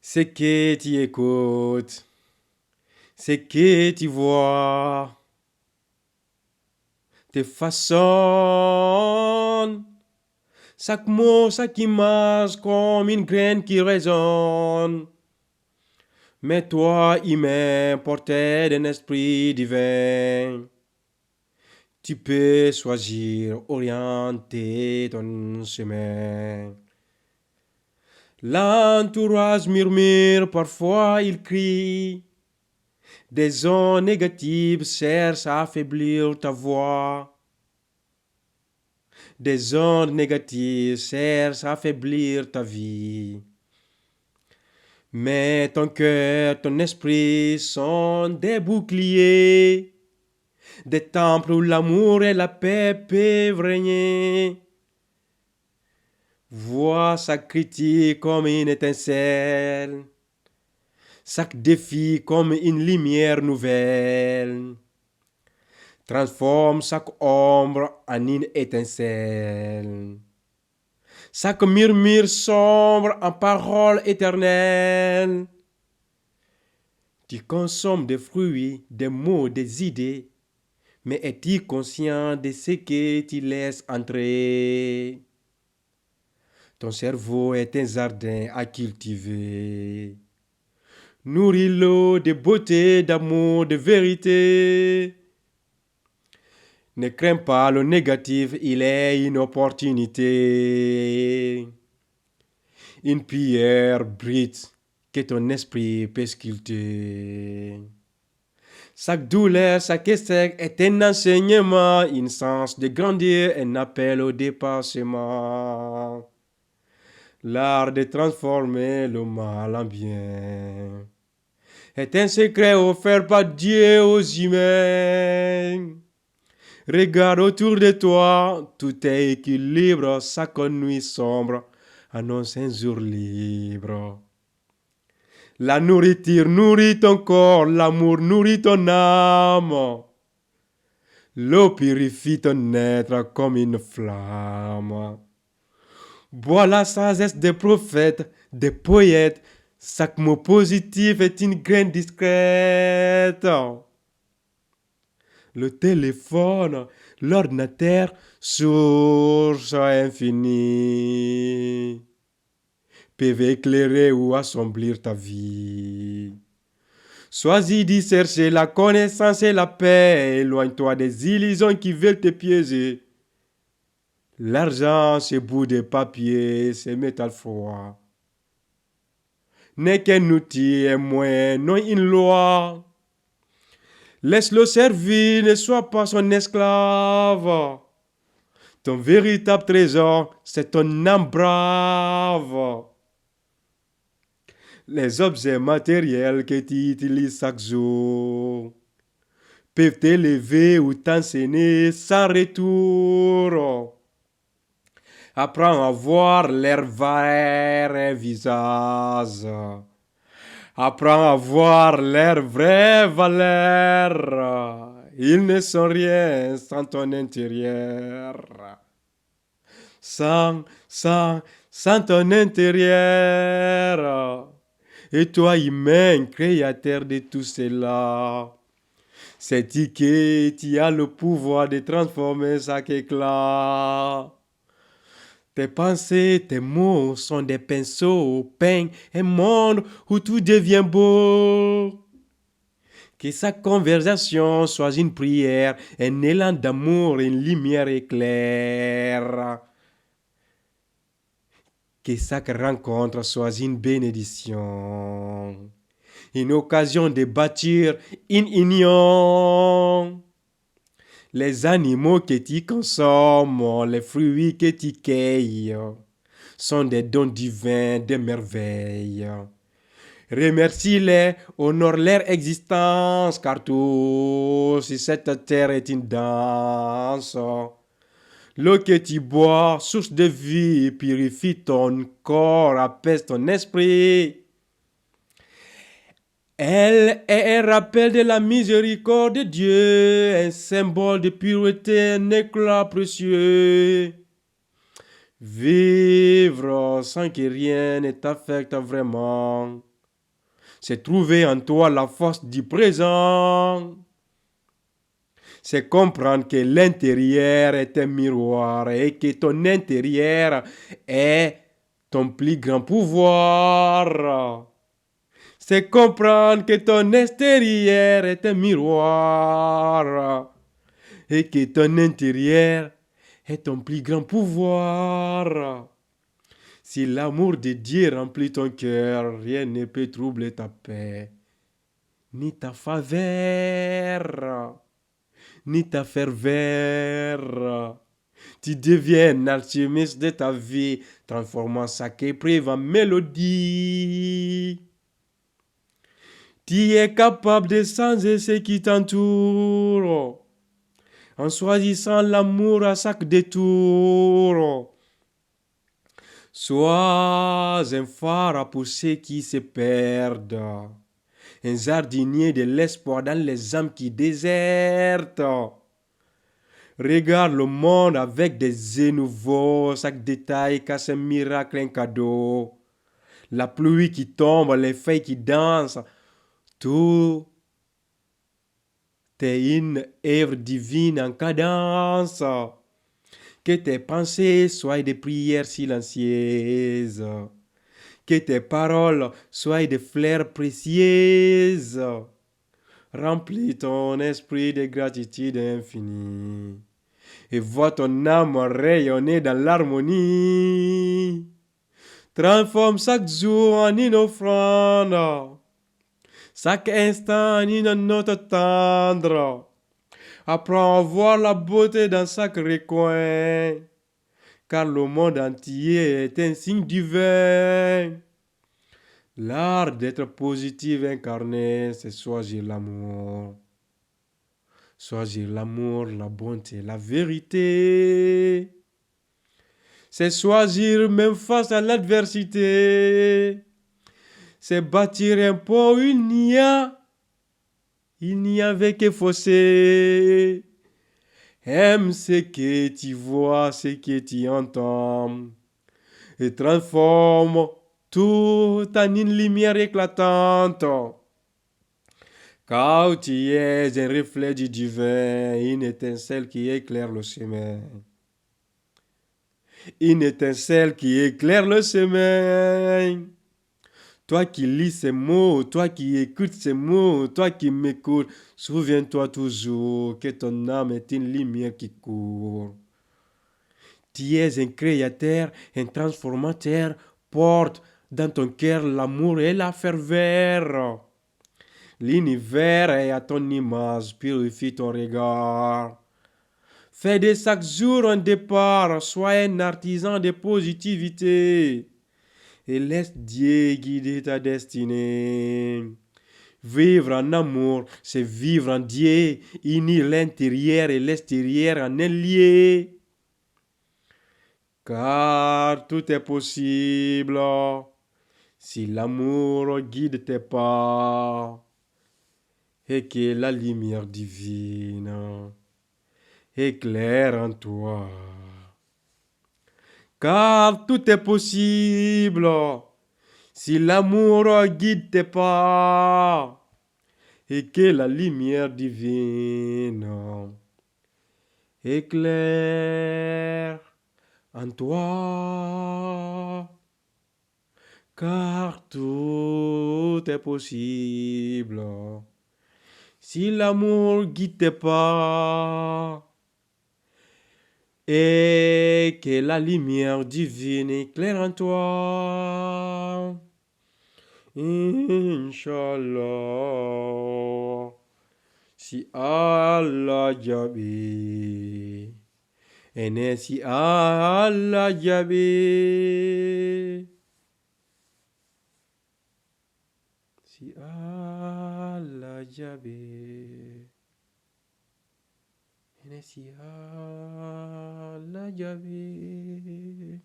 C'est que tu écoutes, c'est que tu vois, tes façons, chaque mot, chaque image comme une graine qui résonne. Mais toi, humain, porté d'un esprit divin, tu peux choisir, orienter ton chemin. L'entourage murmure, parfois il crie. Des ondes négatives cherchent à affaiblir ta voix. Des ondes négatives cherchent à affaiblir ta vie. Mais ton cœur, ton esprit sont des boucliers, des temples où l'amour et la paix peuvent régner. Vois chaque critique comme une étincelle, chaque défi comme une lumière nouvelle. Transforme chaque ombre en une étincelle. Chaque murmure sombre en parole éternelle. Tu consommes des fruits, des mots, des idées, mais es-tu conscient de ce que tu laisses entrer? Ton cerveau est un jardin à cultiver. Nourris-le de beauté, d'amour, de vérité. Ne crains pas le négatif, il est une opportunité. Une pierre brute que ton esprit peut sculpter. Chaque douleur, chaque échec est un enseignement, une sens de grandir, un appel au dépassement. L'art de transformer le mal en bien est un secret offert par Dieu aux humains. Regarde autour de toi, tout est équilibre, chaque nuit sombre annonce un jour libre. La nourriture nourrit ton corps, l'amour nourrit ton âme. L'eau purifie ton être comme une flamme. Bois la sagesse des prophètes, des poètes, chaque mot positif est une graine discrète. Le téléphone, l'ordinateur, source infinie, peuvent éclairer ou assombrir ta vie. Choisis d'y chercher la connaissance et la paix. Éloigne-toi des illusions qui veulent te piéger. L'argent, c'est bout de papier, c'est métal froid. N'est qu'un outil, un moyen, non une loi. Laisse-le servir, ne sois pas son esclave. Ton véritable trésor, c'est ton âme brave. Les objets matériels que tu utilises chaque jour peuvent t'élever ou t'enseigner sans retour. Apprends à voir leur vrai visage. Apprends à voir leur vraie valeur. Ils ne sont rien sans ton intérieur. Sans ton intérieur. Et toi, humain, créateur de tout cela, sais-tu que tu as le pouvoir de transformer chaque éclat? Tes pensées, tes mots sont des pinceaux, peignent un monde où tout devient beau. Que chaque conversation soit une prière, un élan d'amour, une lumière éclaire. Que chaque rencontre soit une bénédiction, une occasion de bâtir une union. Les animaux que tu consommes, les fruits que tu cueilles, sont des dons divins, des merveilles. Remercie-les, honore leur existence, car tout sur cette terre est une danse. L'eau que tu bois, source de vie, purifie ton corps, apaise ton esprit. Elle est un rappel de la miséricorde de Dieu, un symbole de pureté, un éclat précieux. Vivre sans que rien ne t'affecte vraiment. C'est trouver en toi la force du présent. C'est comprendre que l'intérieur est un miroir et que ton intérieur est ton plus grand pouvoir. C'est comprendre que ton extérieur est un miroir et que ton intérieur est ton plus grand pouvoir. Si l'amour de Dieu remplit ton cœur, rien ne peut troubler ta paix, ni ta faveur, ni ta ferveur. Tu deviens un alchimiste de ta vie, transformant chaque épreuve en mélodie. Tu es capable de changer ce qui t'entoure, en choisissant l'amour à chaque détour. Sois un phare pour ceux qui se perdent, un jardinier de l'espoir dans les âmes qui désertent. Regarde le monde avec des yeux nouveaux, chaque détail cache un miracle, un cadeau. La pluie qui tombe, les feuilles qui dansent, tout est une œuvre divine en cadence. Que tes pensées soient des prières silencieuses. Que tes paroles soient des fleurs précieuses. Remplis ton esprit de gratitude infinie. Et vois ton âme rayonner dans l'harmonie. Transforme chaque jour en une offrande. Chaque instant en une note tendre. Apprends à voir la beauté dans chaque recoin, car le monde entier est un signe divin. L'art d'être positif incarné, c'est choisir l'amour. Choisir l'amour, la bonté, la vérité. C'est choisir même face à l'adversité. C'est bâtir un pont, il n'y avait que fossé. Aime ce que tu vois, ce que tu entends, et transforme tout en une lumière éclatante. Car tu es un reflet du divin, une étincelle qui éclaire le chemin. Une étincelle qui éclaire le chemin. Toi qui lis ces mots, toi qui écoutes ces mots, toi qui m'écoutes, souviens-toi toujours que ton âme est une lumière qui court. Tu es un créateur, un transformateur, porte dans ton cœur l'amour et la ferveur. L'univers est à ton image, purifie ton regard. Fais de chaque jour un départ, sois un artisan de positivité. Et laisse Dieu guider ta destinée. Vivre en amour, c'est vivre en Dieu, unir l'intérieur et l'extérieur en un lié. Car tout est possible si l'amour guide tes pas et que la lumière divine éclaire en toi. Car tout est possible si l'amour guide tes pas et que la lumière divine éclaire en toi. Car tout est possible si l'amour guide tes pas et que la lumière divine éclaire en toi. Inch'Allah, si Allah jabe, et si Allah jabe, si Allah jabe, et si Allah jabe.